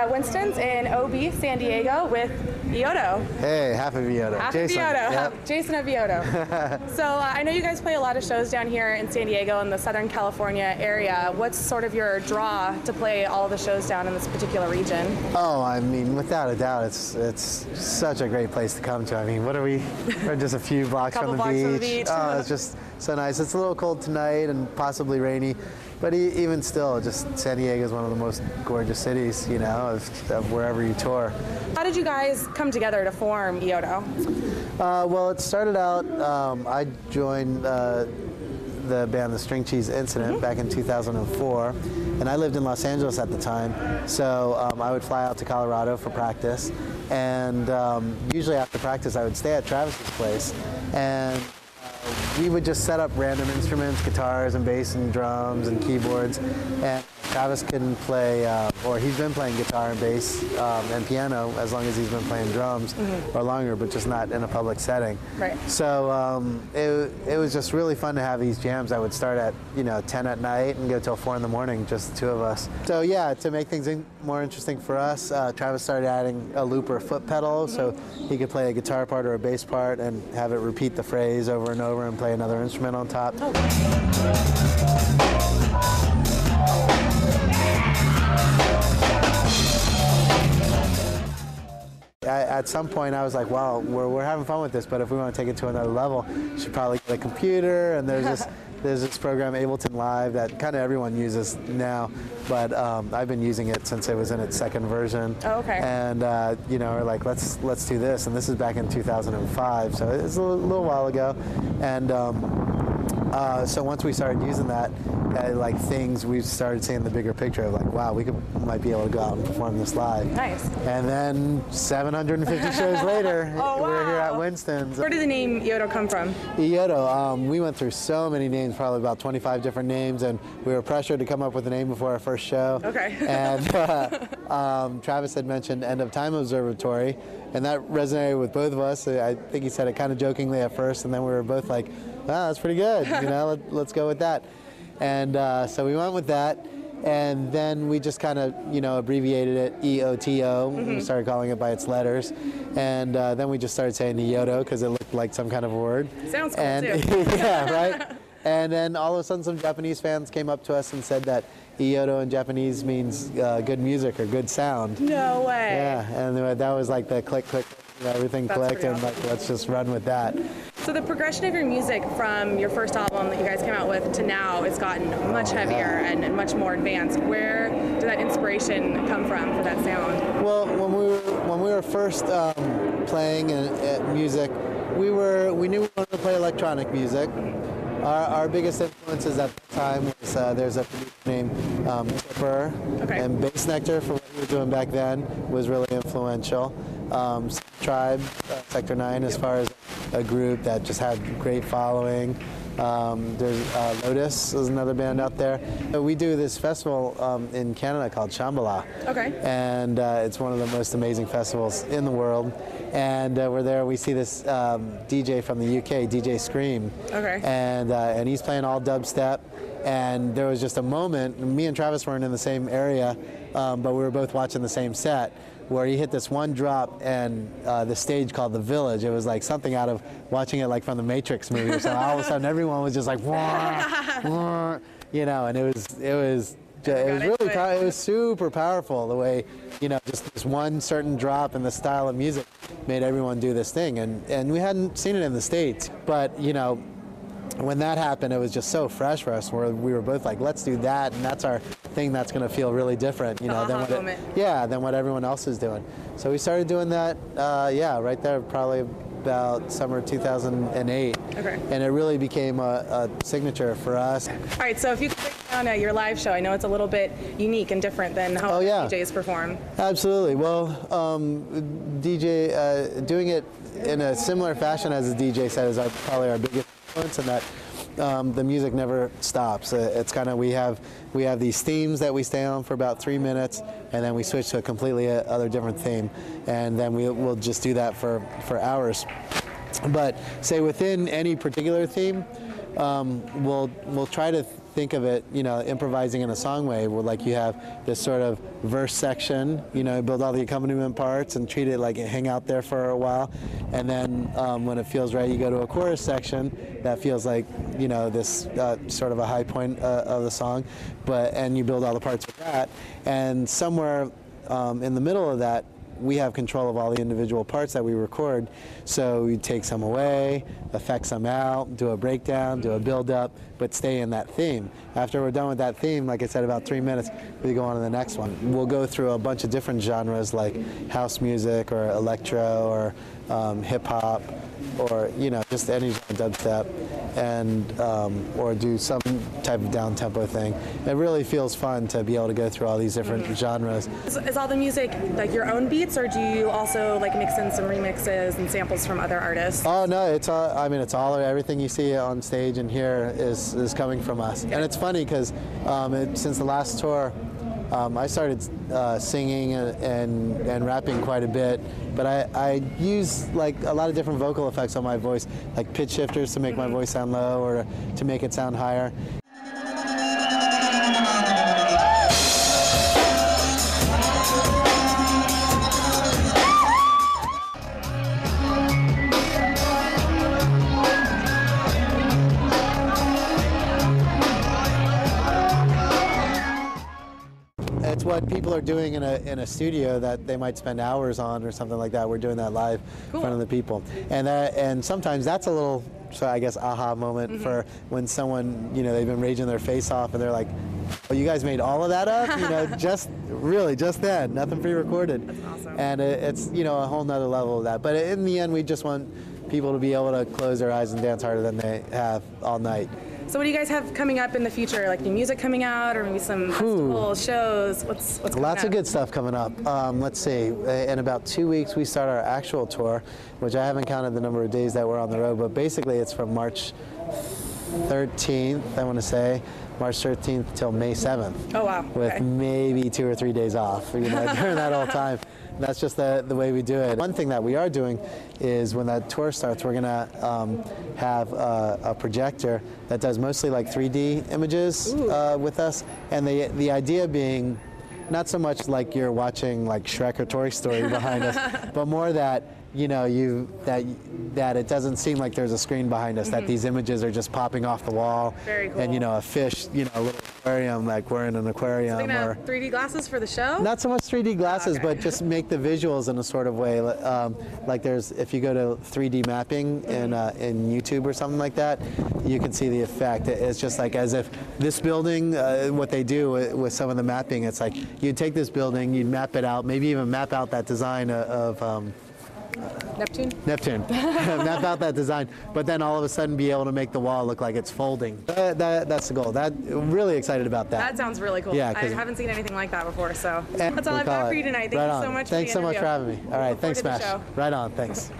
Winston's in OB, San Diego with Eoto. Hey, half of Eoto. Half Jason. of Eoto. Yep. Jason of Eoto. So I know you guys play a lot of shows down here in San Diego and the Southern California area. What's sort of your draw to play all the shows down in this particular region? Oh, I mean, without a doubt, it's such a great place to come to. I mean, what are we? We're just a few blocks from the beach. Oh, it's just so nice. It's a little cold tonight and possibly rainy, but even still, just San Diego is one of the most gorgeous cities, you know, of wherever you tour. How did you guys come together to form Eoto? Well, it started out, I joined the band The String Cheese Incident back in 2004, and I lived in Los Angeles at the time, so I would fly out to Colorado for practice, and usually after practice I would stay at Travis's place, and we would just set up random instruments, guitars and bass and drums and keyboards, and Travis can play, or he's been playing guitar and bass and piano as long as he's been playing drums or longer, but just not in a public setting. Right. So it was just really fun to have these jams that would start at 10 at night and go till 4 in the morning, just the two of us. So yeah, to make things more interesting for us, Travis started adding a loop or foot pedal so he could play a guitar part or a bass part and have it repeat the phrase over and over and play another instrument on top. At some point I was like, well, we're having fun with this, but if we want to take it to another level, we should probably get a computer, and there's this program, Ableton Live, that kind of everyone uses now, but I've been using it since it was in its second version. Oh, okay. And we're like, let's do this, and this is back in 2005, so it's a little while ago, and so once we started using that, we started seeing the bigger picture of like, wow, we might be able to go out and perform this live. Nice. And then 750 shows later, oh, wow. We're here at Winston's. Where did the name Eoto come from? Eoto, we went through so many names, probably about 25 different names, and we were pressured to come up with a name before our first show. Okay. And Travis had mentioned End of Time Observatory, and that resonated with both of us. I think he said it kind of jokingly at first, and then we were both like, wow, that's pretty good, let's go with that. And so we went with that, and then we just kind of, abbreviated it, Eoto. We started calling it by its letters, and then we just started saying Eoto because it looked like some kind of a word. Sounds cool, too. Yeah, right? And then all of a sudden some Japanese fans came up to us and said that Eoto in Japanese means good music or good sound. No way. Yeah, and that was like the click, click, everything clicked, and like, let's just run with that. So the progression of your music from your first album that you guys came out with to now has gotten much heavier and much more advanced. Where did that inspiration come from for that sound? Well, when we were first playing music, we knew we wanted to play electronic music. Our biggest influences at the time was there's a producer named Burr, and Bass Nectar, for what we were doing back then, was really influential. Tribe, Sector 9, as far as a group that just had great following. There's Lotus is another band out there. We do this festival in Canada called Shambhala. Okay. And it's one of the most amazing festivals in the world. And we're there, we see this DJ from the UK, DJ Scream. Okay. And he's playing all dubstep. And there was just a moment, me and Travis weren't in the same area, but we were both watching the same set, where he hit this one drop and the stage called The Village. It was like something out of watching it like from the Matrix movie or something. All of a sudden everyone was just like, wah, wah, and it was super powerful the way, just this one certain drop in the style of music made everyone do this thing. And we hadn't seen it in the States, but when that happened, it was just so fresh for us, where we were both like, let's do that, and that's our thing that's going to feel really different, than what everyone else is doing. So we started doing that, right there, probably about summer 2008. Okay. And it really became a signature for us. All right, so if you could break down your live show, I know it's a little bit unique and different than how DJs perform. Absolutely. Well, doing it in a similar fashion as a DJ set is probably our biggest influence, in that the music never stops. It's kind of, we have these themes that we stay on for about 3 minutes, and then we switch to a completely other different theme, and then we'll just do that for hours. But say within any particular theme, we'll try to think of it, improvising in a song way, where like you have this sort of verse section, build all the accompaniment parts and treat it like it hang out there for a while, and then when it feels right, you go to a chorus section that feels like this sort of a high point of the song, and you build all the parts of that, and somewhere in the middle of that, we have control of all the individual parts that we record, so we take some away, effect some out, do a breakdown, do a build-up, but stay in that theme. After we're done with that theme, like I said, about 3 minutes, we go on to the next one. We'll go through a bunch of different genres like house music or electro or hip-hop, or just any dubstep, and or do some type of down-tempo thing. It really feels fun to be able to go through all these different genres. Is all the music like your own beats, or do you also like mix in some remixes and samples from other artists? Oh no, it's all. I mean, it's all. Everything you see on stage and here is coming from us. And it's funny because since the last tour, I started singing and rapping quite a bit, but I use like a lot of different vocal effects on my voice, like pitch shifters to make my voice sound low or to make it sound higher. It's what people are doing in a studio that they might spend hours on or something like that. We're doing that live in front of the people, and sometimes that's a little, so I guess, aha moment for when someone, they've been raging their face off and they're like, "Oh, you guys made all of that up?" just then, nothing pre-recorded. That's awesome. And it's a whole nother level of that. But in the end, we just want people to be able to close their eyes and dance harder than they have all night. So what do you guys have coming up in the future? Like new music coming out, or maybe some festivals, shows? What's coming Lots up? of good stuff coming up. Let's see. In about 2 weeks, we start our actual tour, which I haven't counted the number of days that we're on the road, but basically it's from March 13th, I want to say, March 13th till May 7th. Oh wow. With maybe 2 or 3 days off, during that whole time. That's just the way we do it. One thing that we are doing is when that tour starts, we're gonna have a projector that does mostly like 3D images with us, and the idea being not so much like you're watching like Shrek or Toy Story behind us, but more that that it doesn't seem like there's a screen behind us, that these images are just popping off the wall. Very cool. And a fish, a little aquarium, like we're in an aquarium. So they're gonna have 3D glasses for the show? Not so much 3D glasses, but just make the visuals in a sort of way. Like if you go to 3D mapping in YouTube or something like that, you can see the effect. It's just like as if this building, what they do with some of the mapping, it's like you'd take this building, you'd map it out, maybe even map out that design of Neptune. Map out that design, but then all of a sudden be able to make the wall look like it's folding. That's the goal. I'm really excited about that. That sounds really cool. Yeah, I haven't seen anything like that before, so that's all I've got for you tonight. Thank you so much Thanks for the so much for having me. All right, thanks, forward Smash. to the show. Right on, thanks.